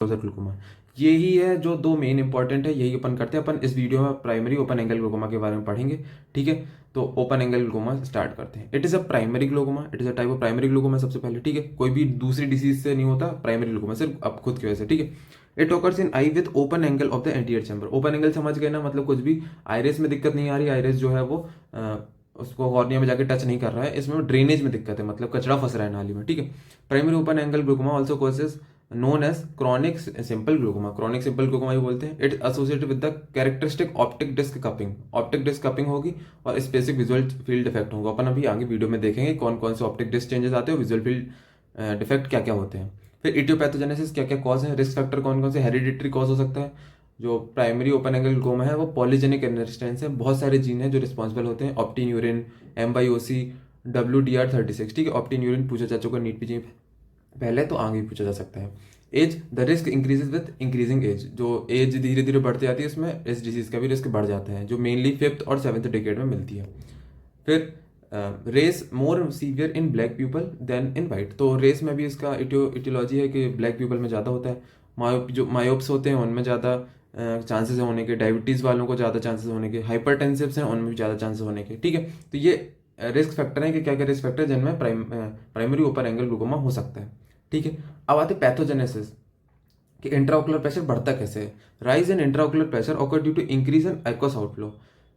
Glaucoma. यही है जो दो मेन इंपॉर्टेंट है, यही अपन करते हैं। अपन इस वीडियो में प्राइमरी ओपन एंगल ग्लूकोमा के बारे में पढ़ेंगे, ठीक है। तो ओपन एंगल ग्लूकोमा स्टार्ट करते हैं। It is a primary glaucoma, it is a type of primary glaucoma सबसे पहले, ठीक है। कोई भी दूसरी डिसीज से नहीं होता प्राइमरी ग्लूकोमा, सिर्फ अब खुद की वजह से, ठीक है। It occurs in I with open angle of the anterior chamber. Open angle समझ गए ना, मतलब कुछ भी आइरिस में दिक्कत नहीं आ रही, आइरिस जो है वो उसको कॉर्निया में जाके टच नहीं कर रहा है, इसमें ड्रेनेज में दिक्कत है, मतलब कचरा फंस रहा है नाली में, ठीक है। Primary open angle glaucoma also causes known as chronic simple glaucoma, chronic simple glaucoma ही बोलते हैं। It associated with the characteristic optic disc cupping, optic disc cupping होगी और स्पेसिफिक विजुअल फील्ड डिफेक्ट होगा। अपन अभी आगे वीडियो में देखेंगे कौन कौन से ऑप्टिक डिस्क चेंजेस आते हैं, विजुअल फील्ड डिफेक्ट क्या क्या होते हैं। फिर इटियोपैथोजेनेसिस, क्या क्या कॉज है, रिस्क फैक्टर कौन कौन से, हेरिडिटरी कॉज हो सकता है। जो प्राइमरी ओपन एंगल ग्लूकोमा है वो पॉलीजेनिक इनहेरिटेंस है, बहुत सारे जीन हैं जो रिस्पॉन्सिबल होते हैं। ऑप्टिन्यूरिन, एम्बायोसी, WDR36, ठीक है। ऑप्टिन्यूरिन पूछा जा चुका नीट पीजी पहले, तो आगे भी पूछा जा सकता है। Age, the risk increases with increasing age, जो एज धीरे धीरे बढ़ती जाती है इसमें इस डिजीज का भी रिस्क बढ़ जाता है, जो मेनली 5th और 7th डिकेड में मिलती है। फिर race more severe in black people than in white, तो रेस में भी इसका इटियोलॉजी है कि ब्लैक पीपल में ज़्यादा होता है। जो मायोप्स होते हैं उनमें ज़्यादा चांसेस होने के, डायबिटीज़ वालों को ज़्यादा चांसेस होने के, हाइपरटेंसिव्स हैं उनमें भी ज़्यादा चांसेस होने के, ठीक है। तो ये रिस्क फैक्टर है कि क्या क्या रिस्क फैक्टर जिनमें प्राइमरी ओपन एंगल ग्लूकोमा हो सकता है, ठीक है। अब आते पैथोजेनेसिस कि इंट्राओकुलर प्रेशर बढ़ता कैसे है। Rise in intraocular pressure occur due to increase in aqueous outflow,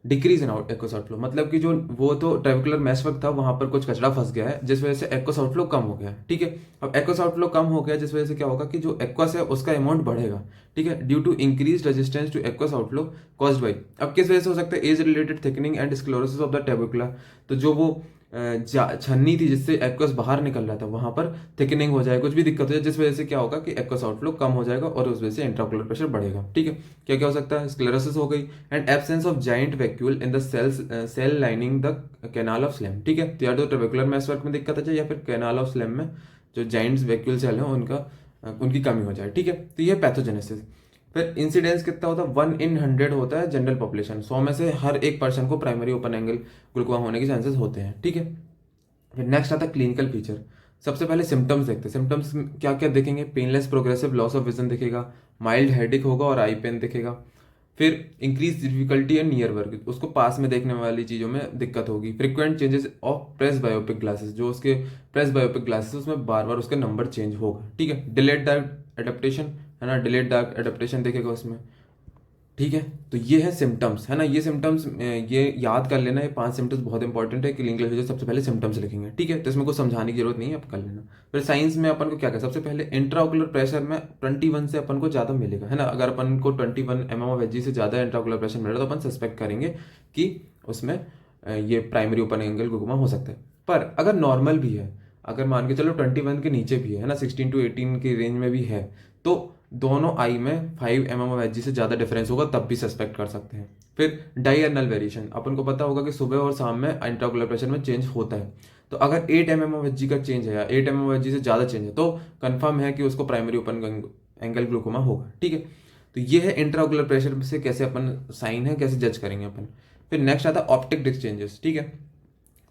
decrease in aqueous outflow, मतलब कि जो वो तो ट्रेविकुलर मेशवर्क था वहां पर कुछ कचरा फंस गया है जिस वजह से एक्वस आउटफ्लो कम हो गया है, ठीक है। अब एक्वस आउटफ्लो कम हो गया जिस वजह से क्या होगा कि जो एक्वस है उसका अमाउंट बढ़ेगा, ठीक है, due to increase resistance to aqueous outflow caused by. अब किस वजह से हो सकता है, age related thickening and sclerosis of the trabecula, तो जो वो छन्नी थी जिससे एक्वस बाहर निकल रहा था वहां पर थिकनिंग हो जाए, कुछ भी दिक्कत हो जाए, जिस वजह से क्या होगा कि एक्वस आउटफ्लो कम हो जाएगा और उस वजह से इंट्राओकुलर प्रेशर बढ़ेगा, ठीक है। क्या क्या हो सकता है, स्क्लेरोसिस हो गई and absence of giant vacuole in the cell lining the canal of Schlemm, ठीक है। तो या तो ट्रेबेकुलर मेशवर्क में दिक्कत आ जाए या फिर कैनाल ऑफ स्लेम में जो जाइंट वैक्यूल सेल है उनकी कमी हो जाए, ठीक है। तो ये पैथोजेनेसिस। फिर इंसिडेंस कितना होता है, 1 in 100 होता है जनरल पॉपुलेशन, 100 में से हर एक पर्सन को प्राइमरी ओपन एंगल ग्लूकोमा होने के चांसेस होते हैं, ठीक है। फिर नेक्स्ट आता है क्लिनिकल फीचर। सबसे पहले सिम्टम्स देखते हैं। सिम्टम्स क्या क्या देखेंगे, painless progressive loss of vision दिखेगा, माइल्ड हेडेक होगा और आई पेन दिखेगा। फिर increase difficulty and near work, उसको पास में देखने वाली चीज़ों में दिक्कत होगी। Frequent changes of press biopic glasses, जो उसके प्रेस बायोपिक ग्लासेस उसमें बार बार उसका नंबर चेंज होगा, ठीक है। डिलेड डार्क एडेप्टेशन है ना, डिलेड डार्क एडेप्टेशन देखेगा उसमें, ठीक है। तो ये है सिम्टम्स, है ना। ये सिम्टम्स ये याद कर लेना, ये 5 सिम्टम्स बहुत इंपॉर्टेंट है कि इंग्लिश में सबसे पहले सिम्टम्स लिखेंगे, ठीक है। तो इसमें कुछ समझाने की जरूरत नहीं है, आप कर लेना। फिर साइंस में अपन को क्या क्या, सबसे पहले इंट्राओकुलर प्रेशर में 21 से अपन को ज़्यादा मिलेगा, है ना। अगर अपन को 21 mm से ज़्यादा इंट्राओकुलर प्रेशर मिल रहा है तो अपन सस्पेक्ट करेंगे कि उसमें ये प्राइमरी ओपन एंगल ग्लूकोमा हो सकता है। पर अगर नॉर्मल भी है, अगर मान के चलो 21 के नीचे भी है ना, 16 to 18 की रेंज में भी है, तो दोनों आई में 5 mm से ज़्यादा डिफरेंस होगा तब भी सस्पेक्ट कर सकते हैं। फिर डायर्नल वेरिएशन, अपन को पता होगा कि सुबह और शाम में इंट्राओकुलर प्रेशर में चेंज होता है। तो अगर 8 mm का चेंज है या 8 mm से ज़्यादा चेंज है तो कंफर्म है कि उसको प्राइमरी ओपन एंगल ग्लूकोमा होगा, ठीक है। तो ये है इंट्राओकुलर प्रेशर से कैसे अपन साइन है कैसे जज करेंगे अपन। फिर नेक्स्ट आता है ऑप्टिक डिस्क चेंजेस, ठीक है।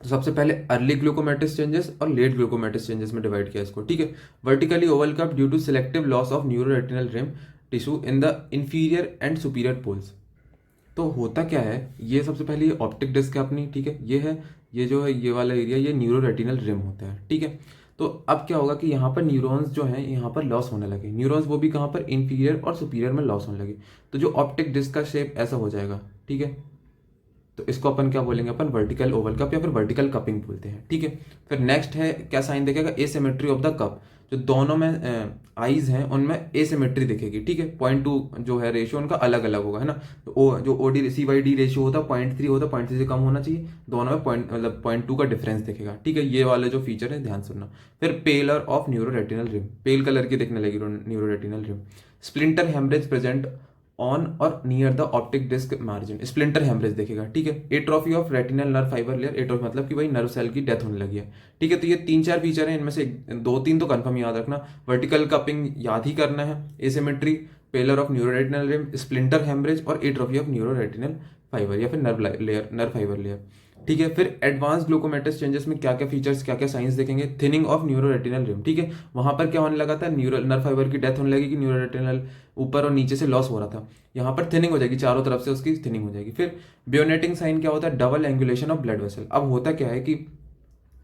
तो सबसे पहले अर्ली ग्लूकोमेटिस चेंजेस और लेट ग्लूकोमेटिस चेंजेस में डिवाइड किया इसको, ठीक है। Vertically oval cup due to selective loss of neuroretinal rim tissue in the inferior and superior poles. तो होता क्या है, ये सबसे पहले ये ऑप्टिक डिस्क है अपनी, ठीक है। ये है, ये जो है ये वाला एरिया ये न्यूरोरेटिनल रिम होता है, ठीक है। तो अब क्या होगा कि यहाँ पर न्यूरॉन्स जो हैं यहाँ पर लॉस होने लगे, न्यूरॉन्स वो भी कहाँ पर, इंफीरियर और सुपीरियर में लॉस होने लगे। तो जो ऑप्टिक डिस्क का शेप ऐसा हो जाएगा, ठीक है। तो इसको अपन क्या बोलेंगे, अपन वर्टिकल ओवल कप या फिर वर्टिकल कपिंग बोलते हैं, ठीक है। फिर नेक्स्ट है क्या साइन देखेगा, एसिमेट्री ऑफ द कप, जो दोनों में आईज हैं उनमें एसिमेट्री दिखेगी, ठीक है। 0.2 जो है रेशियो उनका अलग अलग होगा, है ना। तो जो OD CYD रेशियो होता है 0.3 होता है, 0.3 से कम होना चाहिए, दोनों में मतलब 0.2 का डिफरेंस दिखेगा, ठीक है। ये वाले जो फीचर है ध्यान सुनना। फिर pallor of neuroretinal rim, pale colour की दिखने लगी neuroretinal rim. Splinter haemorrhage present on और near the optic disc margin, splinter haemorrhage देखेगा, ठीक है। Atrophy of retinal nerve fibre layer, atrophy मतलब कि भाई नर्व सेल की डेथ होने लगी है, ठीक है। तो ये 3-4 फीचर हैं, इनमें से 2-3 तो कंफर्म याद रखना। वर्टिकल कपिंग याद ही करना है, asymmetry, pallor of neuroretinal rim, splinter haemorrhage और एट्रोफी ऑफ न्यूरोरेटिनल फाइबर या फिर nerve layer, nerve fibre layer. ठीक है। फिर एडवांस ग्लूकोमेटस चेंजेस में क्या क्या फीचर्स, क्या क्या साइंस देखेंगे। Thinning of neuro retinal rim, ठीक है, वहां पर क्या होने लगा था, न्यूरल नर्व फाइबर की डेथ होने लगी कि न्यूरो रेटिनल ऊपर और नीचे से लॉस हो रहा था, यहाँ पर थिनिंग हो जाएगी, चारों तरफ से उसकी थिनिंग हो जाएगी। फिर बियोनेटिंग साइन क्या होता है, double angulation of blood vessel. अब होता क्या है कि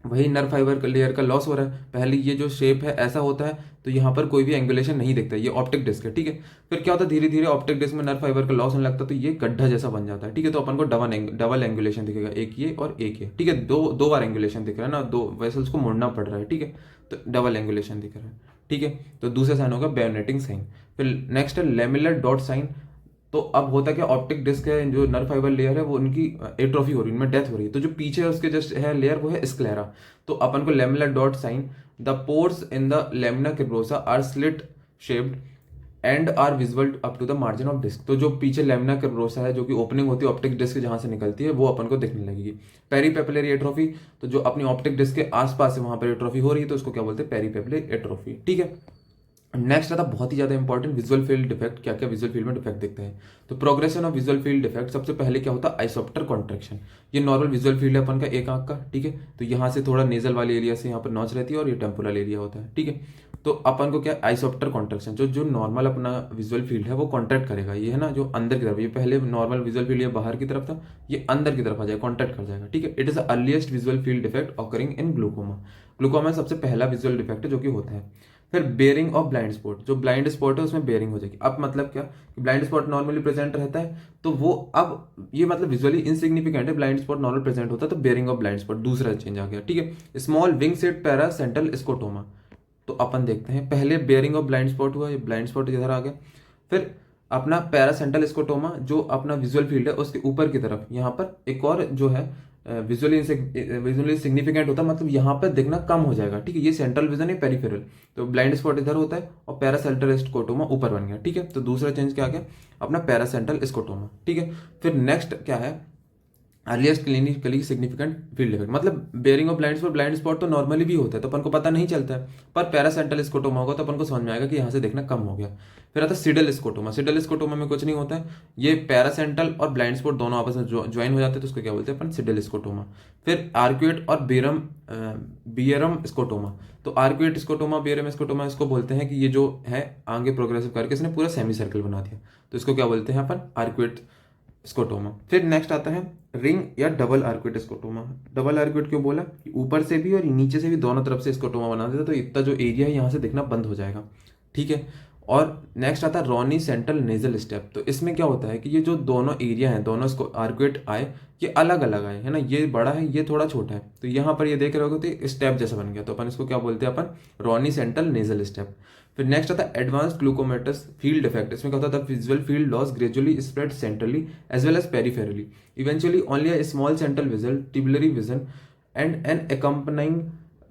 वही नर्व फाइबर लेयर का लॉस हो रहा है, पहले ये जो शेप है ऐसा होता है, तो यहाँ पर कोई भी एंगुलेशन नहीं दिखता, ये ऑप्टिक डिस्क है, ठीक है। फिर क्या होता है, धीरे धीरे ऑप्टिक डिस्क में नर्व फाइबर का लॉस होने लगता है, तो ये गड्ढा जैसा बन जाता है, ठीक है। तो अपन को डबल एंगुलेशन दिखेगा, एक ये और एक ये, ठीक है, दो दो बार एंगुलेशन दिख रहा है ना, दो वेसल्स को मोड़ना पड़ रहा है, ठीक है, तो डबल एंगुलेशन दिख रहा है, ठीक है। तो दूसरा साइन होगा बेयोनेटिंग साइन। फिर नेक्स्ट है लेमिलर डॉट साइन। तो अब होता क्या, ऑप्टिक डिस्क है, जो नर्व फाइबर लेयर है वो उनकी एट्रोफी हो रही है, उनमें डेथ हो रही है, तो जो पीछे उसके जस्ट है लेयर वो है स्क्लेरा। तो अपन को laminar dot sign, the pores in the lamina cribrosa are slit shaped and are visible up to the margin of disc. तो जो पीछे लेमिना क्रिब्रोसा है, जो कि ओपनिंग होती है ऑप्टिक डिस्क जहां से निकलती है, वो अपन को दिखने लगेगी। पेरीपेपिलरी एट्रोफी, तो जो अपनी ऑप्टिक डिस्क के आसपास है वहां पर एट्रोफी हो रही है, तो उसको क्या बोलते हैं, पेरीपेपिलरी एट्रोफी, ठीक है। नेक्स्ट आता बहुत ही ज्यादा इंपॉर्टेंट, विजुअल फील्ड डिफेक्ट। क्या क्या विजुअल फील्ड में डिफेक्ट दिखते हैं, तो progression of visual field defect, सबसे पहले क्या होता है, आइसोप्टर कॉन्ट्रेक्शन। ये नॉर्मल विजुअल फील्ड है अपन का एक आंख का, ठीक है, तो यहाँ से थोड़ा नेजल वाले एरिया से यहाँ पर नॉच रहती है और ये टेम्पोरल एरिया होता है, ठीक है। तो अपन को क्या, आइसोप्टर कॉन्ट्रेक्शन, जो जो नॉर्मल अपना विजुअल फील्ड है वो कॉन्ट्रैक्ट करेगा, ये है ना जो अंदर की तरफ, ये पहले नॉर्मल विजुअल फील्ड ये बाहर की तरफ था, ये अंदर की तरफ आ जाएगा, कॉन्ट्रैक्ट कर जाएगा, ठीक है। It is the earliest visual field defect occurring in glaucoma. Glaucoma सबसे पहला विजुअल डिफेक्ट है जो कि होता है। फिर बेयरिंग ऑफ ब्लाइंड स्पॉट, जो ब्लाइंड स्पॉट है उसमें बेयरिंग हो जाएगी। अब मतलब क्या, ब्लाइंड स्पॉट नॉर्मली प्रेजेंट रहता है, तो वो अब ये मतलब विजुअली इनसिग्निफिकेंट है, ब्लाइंड स्पॉट नॉर्मल प्रेजेंट होता है, तो बेयरिंग ऑफ ब्लाइंड स्पॉट दूसरा चेंज आ गया, ठीक है। Small wing set para central scotoma, तो अपन देखते हैं, पहले बेयरिंग ऑफ ब्लाइंड स्पॉट हुआ, ये ब्लाइंड स्पॉट इधर आ गया। फिर अपना पैरासेंटल स्कोटोमा, जो अपना विजुअल फील्ड है उसके ऊपर की तरफ, यहाँ पर एक और जो है विजुअली सिग्निफिकेंट होता है, मतलब यहाँ पर दिखना कम हो जाएगा, ठीक है। ये सेंट्रल विजन है, पेरिफेरल, तो ब्लाइंड स्पॉट इधर होता है और पैरासेंटल स्कोटोमा ऊपर बन गया, ठीक है। तो दूसरा चेंज क्या आ गया, अपना पैरासेंटल स्कोटोमा, ठीक है। फिर नेक्स्ट क्या है, earliest clinically significant field effect, मतलब बेयरिंग ऑफ ब्लाइंड स्पॉट तो नॉर्मली भी होता है, तो अपन को पता नहीं चलता है, पर पैरासेंटल स्कोटोमा होगा तो अपन को समझ में आएगा कि यहाँ से देखना कम हो गया। फिर आता है सिडल स्कोटोमा। सिडल स्कोटोमा में कुछ नहीं होता है, ये पैरासेंटल और ब्लाइंड स्पॉट दोनों आपस में ज्वाइन हो जाते हैं, तो उसको क्या बोलते हैं अपन, सिडल स्कोटोमा। फिर आर्क्यूएट और बियरम स्कोटोमा, तो आर्क्यूएट स्कोटोमा, बियरम स्कोटोमा, इसको बोलते हैं कि ये जो है आगे प्रोग्रेसिव करके इसने पूरा सेमी सर्कल बना दिया, तो इसको क्या बोलते हैं अपन, आर्क्यूएट स्कोटोमा। फिर नेक्स्ट आता है रिंग या double arcuate scotoma. Double arcuate क्यों बोला, कि ऊपर से भी और नीचे से भी दोनों तरफ से स्कोटोमा बना देता, तो इतना जो एरिया है यहाँ से दिखना बंद हो जाएगा, ठीक है। और नेक्स्ट आता है रॉनी सेंट्रल नेजल स्टेप। तो इसमें क्या होता है कि ये जो दोनों एरिया हैं, दोनों आर्क्यूट आए, ये अलग अलग आए, है ना, ये बड़ा है ये थोड़ा छोटा है, तो यहाँ पर ये देख रहे होगे तो स्टेप जैसा बन गया, तो अपन इसको क्या बोलते हैं, अपन रॉनी सेंट्रल नेजल स्टेप। फिर नेक्स्ट आता है एडवांस्ड ग्लूकोमेटस फील्ड इफेक्ट। इसमें क्या होता है, visual field loss gradually spread centrally as well as peripherally, eventually only a small central vision, tubular vision and an accompanying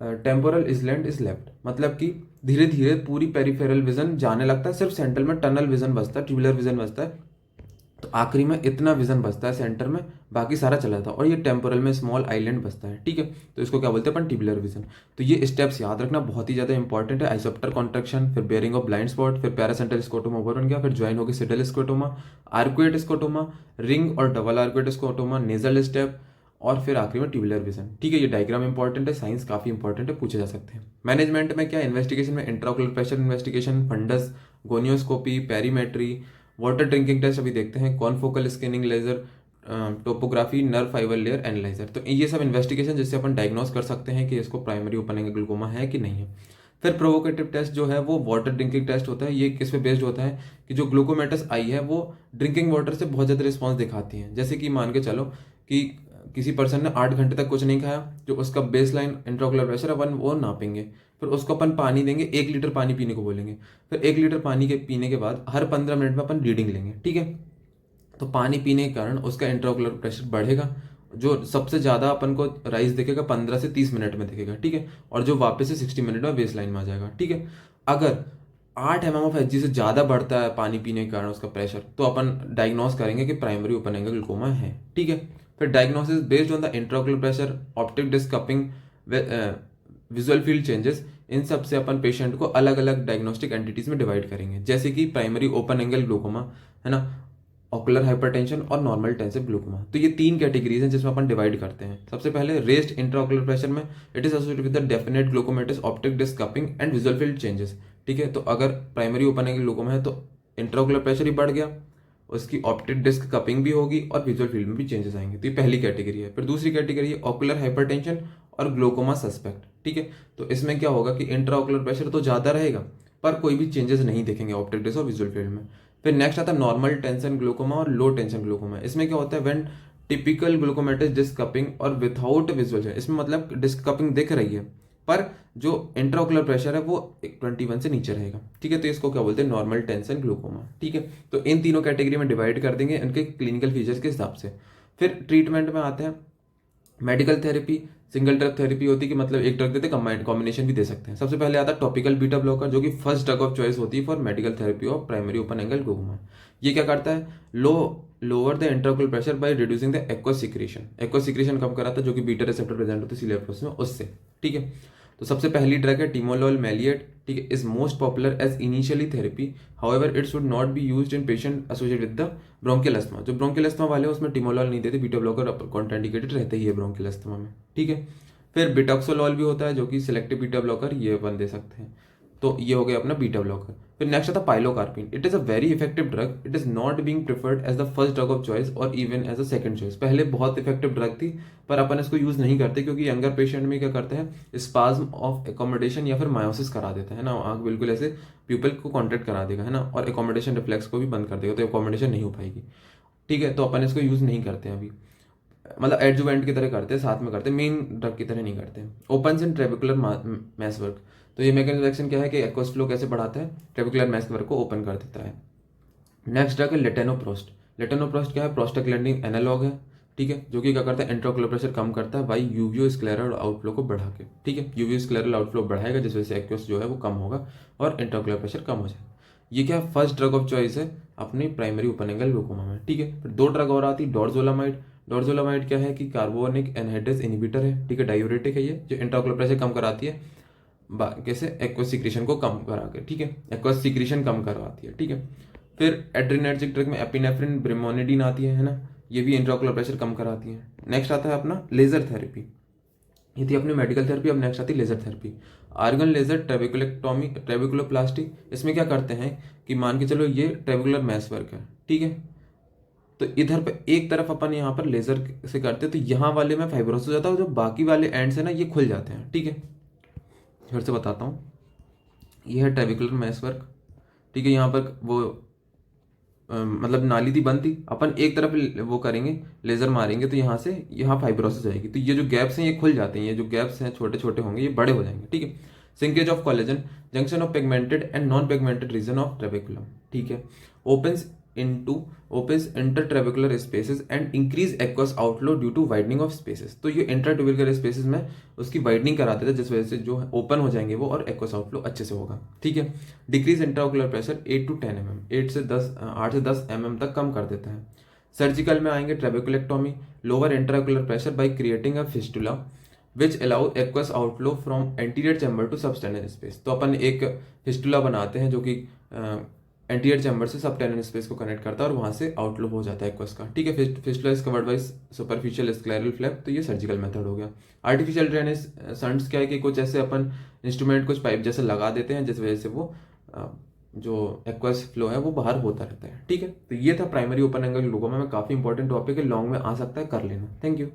temporal island is left. मतलब कि धीरे धीरे पूरी पेरिफेरल विजन जाने लगता है, सिर्फ सेंट्रल में टनल विजन बचता है, ट्यूबुलर विजन बचता है, तो आखिरी में इतना विजन बचता है सेंटर में, बाकी सारा चला जाता है, और ये टेम्पोरल में स्मॉल आइलैंड बचता है, ठीक है। तो इसको क्या बोलते हैं अपन, ट्यूबुलर विजन। तो ये स्टेप्स याद रखना बहुत ही ज्यादा इंपॉर्टेंट है, आइसोप्टर कॉन्ट्रैक्शन, फिर बेयरिंग ऑफ ब्लाइंड स्पॉट, फिर पैरासेंटल स्कोटोमा ओवर बन गया, फिर ज्वाइन होगी Seidel scotoma, arcuate scotoma, ring और double arcuate scotoma, nasal step, और फिर आखिरी में ट्यूबुलर विजन, ठीक है। ये डायग्राम इंपॉर्टेंट है, साइंस काफी इंपॉर्टेंट है, पूछे जा सकते हैं। मैनेजमेंट में क्या, इन्वेस्टिगेशन में intraocular pressure investigation, fundus, gonioscopy, perimetry, water drinking test अभी देखते हैं, confocal scanning, laser, topography, nerve fibre layer analyser. तो ये सब इन्वेस्टिगेशन जिससे अपन डायग्नोस कर सकते हैं कि इसको प्राइमरी ओपन एंगल ग्लूकोमा है कि नहीं है। फिर प्रोवोकेटिव टेस्ट जो है वो वाटर ड्रिंकिंग टेस्ट होता है। ये किस पे बेस्ड होता है कि जो ग्लूकोमेटस आई है वो ड्रिंकिंग वाटर से बहुत ज़्यादा रिस्पॉन्स दिखाती है। जैसे कि मान के चलो कि किसी पर्सन ने 8 घंटे तक कुछ नहीं खाया, जो उसका बेस लाइन इंट्राओकुलर प्रेशर अपन वो नापेंगे, फिर उसको अपन पानी देंगे, 1 लीटर पानी पीने को बोलेंगे, फिर 1 लीटर पानी के पीने के बाद हर 15 मिनट में अपन रीडिंग लेंगे, ठीक है। तो पानी पीने के कारण उसका इंट्राओकुलर प्रेशर बढ़ेगा, जो सबसे ज़्यादा अपन को राइज दिखेगा 15 से 30 मिनट में दिखेगा, ठीक है, और जो वापस से 60 मिनट में बेस लाइन में आ जाएगा, ठीक है। अगर 8 mm of Hg से ज़्यादा बढ़ता है पानी पीने के कारण उसका प्रेशर, तो अपन डायग्नोस करेंगे कि प्राइमरी ओपन एंगल ग्लूकोमा है, ठीक है। फिर diagnosis based on the intraocular pressure, optic disc cupping, visual field changes, इन सब से अपन पेशेंट को अलग अलग डायग्नोस्टिक एंटिटीज में डिवाइड करेंगे। जैसे कि प्राइमरी ओपन एंगल ग्लूकोमा, है ना, ऑकुलर हाइपरटेंशन और नॉर्मल टेंसिव ग्लूकोमा। तो ये 3 कैटेगरीज हैं जिसमें अपन डिवाइड करते हैं। सबसे पहले रेस्ड इंट्राऑकुलर प्रेशर में it is associated with the definite glaucomatous, optic disc cupping and visual field changes. ठीक है, तो अगर प्राइमरी ओपन एंगल ग्लूकोमा है तो इंट्राऑकुलर प्रेशर ही बढ़ गया, उसकी ऑप्टिक डिस्क कपिंग भी होगी और विजुअल फील्ड में भी चेंजेस आएंगे। तो ये पहली कैटेगरी है। फिर दूसरी कैटेगरी है ऑकुलर हाइपरटेंशन और ग्लूकोमा सस्पेक्ट। ठीक है, तो इसमें क्या होगा कि इंट्राऑकुलर प्रेशर तो ज़्यादा रहेगा पर कोई भी चेंजेस नहीं दिखेंगे ऑप्टिक डिस्क और विजुअल फील्ड में। फिर नेक्स्ट आता है नॉर्मल टेंशन ग्लूकोमा और लो टेंशन ग्लूकोमा। इसमें क्या होता है, व्हेन टिपिकल ग्लूकोमेटिस डिस्क कपिंग और विथआउट विजुअल, इसमें मतलब डिस्क कपिंग दिख रही है पर जो इंट्राऑकुलर प्रेशर है वो 21 से नीचे रहेगा। ठीक है, तो इसको क्या बोलते हैं, नॉर्मल टेंशन ग्लूकोमा। ठीक है, तो इन तीनों कैटेगरी में डिवाइड कर देंगे इनके क्लिनिकल फीचर्स के हिसाब से। फिर ट्रीटमेंट में आते हैं medical therapy. Single drug therapy होती है कि मतलब एक ड्रग देते कॉम्बिनेशन भी दे सकते हैं। सबसे पहले आता है टॉपिकल बीटा ब्लॉकर, जो कि फर्स्ट ड्रग ऑफ चॉइस होती है for medical therapy of primary open angle glaucoma. ये क्या करता है, lower the intraocular pressure by reducing the aqueous secretion. Aqueous secretion कम कराता है जो कि बीटा रिसेप्टर प्रेजेंट होते हैं सीलियर प्रोसेस में, उससे। ठीक है, तो सबसे पहली ड्रग है टिमोलॉल मैलिएट। ठीक है, is most popular as initially therapy, however it should not be used in patient associated with the bronchial asthma. जो ब्रोंकियल अस्थमा वाले हैं उसमें टिमोलॉल नहीं देते, बीटा ब्लॉकर कॉन्ट्राइंडिकेटेड रहते ही है ब्रोंकियल अस्थमा में। ठीक है, फिर बिटॉक्सोलॉल भी होता है जो कि सिलेक्टिव बीटा ब्लॉकर, ये अपन दे सकते हैं। तो ये हो गया अपना बीटा ब्लॉकर। फिर नेक्स्ट आता है pilocarpine. It is a very effective drug, it is not being preferred as the first drug of choice और even as a second choice. पहले बहुत इफेक्टिव ड्रग थी पर अपन इसको यूज नहीं करते क्योंकि यंगर पेशेंट में क्या करते हैं, स्पाज्म ऑफ एकोमोडेशन या फिर मायोसिस करा देता है ना, आंख बिल्कुल ऐसे प्यूपल को कॉन्ट्रैक्ट करा देगा है ना, और एकोमोडेशन रिफ्लेक्स को भी बंद कर देगा, तो एकोमोडेशन नहीं हो पाएगी। ठीक है, तो अपन इसको यूज नहीं करते हैं अभी, मतलब एडजुवेंट की तरह करते हैं, साथ में करते हैं, मेन ड्रग की तरह नहीं करते हैं। Opens in trabecular meshwork. तो ये मैकेनिज्म एक्शन क्या है कि एक्वस फ्लो कैसे बढ़ाता है, ट्रेबिकुलर मैस वर्क को ओपन कर देता है। नेक्स्ट ड्रग है लेटेनोप्रोस्ट। लेटेनोप्रोस्ट क्या है, प्रोस्टाग्लैंडिन एनालॉग है। ठीक है, जो कि क्या करता है, इंट्राऑकुलर प्रेशर कम करता है बाई यूवियो स्क्लेरल आउटफ्लो को बढ़ा के। ठीक है, यूवियो स्क्लेरल आउटफ्लो बढ़ाएगा जिस वजह से एक्वस जो है वो कम होगा और इंट्राऑकुलर प्रेशर कम हो जाएगा। ये क्या फर्स्ट ड्रग ऑफ चॉइस है अपनी प्राइमरी ओपन एंगल ग्लूकोमा में। ठीक है, फिर 2 ड्रग और आती है, डोरजोलामाइड। डोरजोलामाइड क्या है कि कार्बोनिक एनहाइड्रेस इनहिबिटर है। ठीक है, डायूरेटिक है ये, जो इंट्राऑकुलर प्रेशर कम कराती है कैसे, एक्वस सिक्रीशन को कम करा के। ठीक है, एक्वस सिक्रीशन कम करवाती है। ठीक है, फिर एड्रेनर्जिक ड्रग में एपिनेफ्रिन ब्रिमोनिडीन आती है ना, ये भी इंट्राऑकुलर प्रेशर कम कराती है। नेक्स्ट आता है अपना लेजर थेरेपी। ये थी अपनी मेडिकल थेरेपी। अब नेक्स्ट आती है laser therapy. Argon laser trabeculectomy, trabeculoplasty. इसमें क्या करते हैं कि मान के चलो ये ट्रेबिकुलर मैस वर्क है। ठीक है, तो इधर पे एक तरफ अपन यहाँ पर लेजर से करते हैं तो यहाँ वाले में फाइब्रोसिस हो जाता है, जो बाकी वाले एंड्स है ना ये खुल जाते हैं। ठीक है, फिर से बताता हूँ, ये है ट्रेबिकुलर मैस वर्क। ठीक है, यहाँ पर वो मतलब नाली थी बंद थी, अपन एक तरफ वो करेंगे, लेजर मारेंगे तो यहाँ से यहाँ फाइब्रोसिस जाएगी, तो ये जो गैप्स हैं ये खुल जाते हैं, ये जो गैप्स हैं छोटे छोटे होंगे ये बड़े हो जाएंगे। ठीक है, shrinkage of collagen, junction of pigmented and non pigmented region of trabeculum. ठीक है, opens intertrabecular spaces and increase aqueous outflow due to widening of spaces। तो ये इंटरट्यूबिकुलर स्पेसेस में उसकी वाइडनिंग कराते थे जिस वजह से जो ओपन हो जाएंगे वो और एक्वस आउटफ्लो अच्छे से होगा। ठीक है, decrease intraocular pressure 8 to 10 mm, 8 से 10 mm तक कम कर देता है। सर्जिकल में आएंगे trabeculectomy, lower intraocular pressure by creating a fistula which allow aqueous outflow from anterior chamber to subtenon's space. तो अपन एक फिस्टुला बनाते हैं जो कि एंटीरियर चैम्बर से सबटेनेस स्पेस को कनेक्ट करता है और वहां से आउटफ्लो हो जाता है एक्वस का। ठीक है, fistula is covered by superficial scleral flap. तो ये सर्जिकल मेथड हो गया। आर्टिफिशियल ड्रेनेज शंट्स क्या है कि कुछ ऐसे अपन इंस्ट्रूमेंट कुछ पाइप जैसे लगा देते हैं जिस वजह से वो जो एक्वस फ्लो है वो बाहर होता रहता है। ठीक है, तो ये था प्राइमरी ओपन एंगल ग्लूकोमा में, काफी इंपॉर्टेंट टॉपिक है, लॉन्ग में आ सकता है, कर लेना। Thank you.